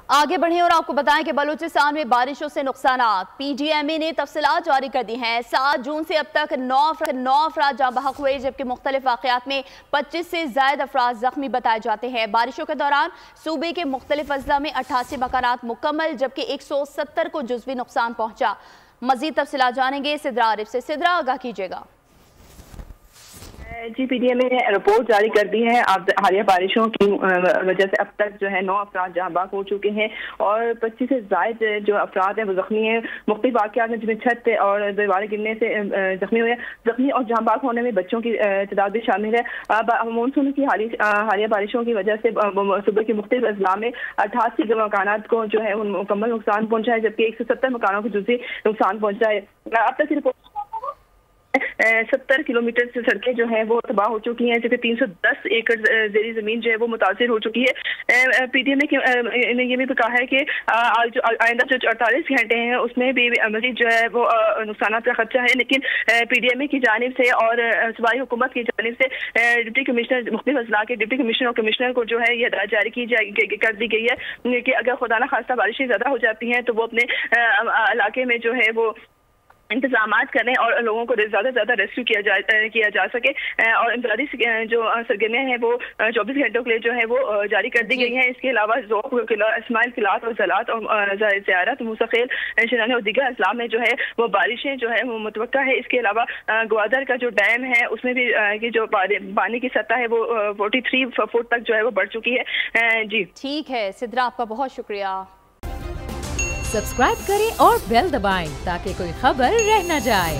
आगे बढ़ें और आपको बताएं कि बलूचिस्तान में बारिशों से नुकसानात। PGMA ने तफसीलात जारी कर दी हैं। 7 जून से अब तक 9 अफराद जाँ बहक हुए, जबकि मुख्तलिफ वाक़यात में 25 से ज़ायद अफराद जख्मी बताए जाते हैं। बारिशों के दौरान सूबे के मुख्तलिफ अजला में 88 मकानात मुकम्मल, जबकि 170 को जुज़वी नुकसान पहुँचा। मज़ीद तफसीलात जानेंगे सिद्रा आरिफ से। सिद्रा, आगाह कीजिएगा। जी, PGMA ने रिपोर्ट जारी कर दी है। हालिया बारिशों की वजह से अब तक जो है 9 अफराद जहाँ बाक हो चुके हैं और 25 से ज़ायद जो अफराद हैं वो जख्मी हैं। मुख्तलिफ वाक़यात में जिसमें छत और दीवारें गिरने से जख्मी हुए। जख्मी और जहाँ बाक होने में बच्चों की तादाद भी शामिल है। मानसून की हालिया बारिशों की वजह से सूबे के मुख्तलिफ अजला में 88 मकानात को जो है मुकम्मल नुकसान पहुँचा है, जबकि 170 मकानों को जुज़वी नुकसान पहुँचा है। अब तक की रिपोर्ट 70 किलोमीटर से सड़कें जो हैं वो तबाह हो चुकी हैं, जबकि 310 एकड़ ज़ेरी ज़मीन जो है वो मुतासिर हो चुकी है। PGMA ने ये भी कहा है कि आइंदा जो 48 घंटे हैं उसमें भी मज़ीद जो है वो नुकसान का खर्चा है, लेकिन PGMA की जानिब से और सूबाई हुकूमत की जानिब से डिप्टी कमिश्नर मुख्तलिफ अजला के डिप्टी कमिश्नर और कमिश्नर को जो है ये हदायत जारी कर दी गई है कि अगर खुदा न खास्ता बारिशें ज़्यादा हो जाती हैं तो वो अपने इलाके में जो है वो इंतजामात करें और लोगों को ज़्यादा से ज़्यादा रेस्क्यू किया जा सके। और इमदादी जो सरगर्मियाँ हैं वो 24 घंटों के लिए जो है वो जारी कर दी गई हैं। इसके अलावा ज़ोक इस्माइल किलात और जलात और ज़ियारत मुसखिल शनाने और दीगर अजला में जो है वो बारिशें जो है वो मुतवक्का है। इसके अलावा ग्वादर का जो डैम है उसमें भी की जो पानी की सतह है वो 43 फुट तक जो है वो बढ़ चुकी है। जी ठीक है सिद्रा, आपका बहुत शुक्रिया। सब्सक्राइब करें और बेल दबाएं ताकि कोई खबर रह न जाए।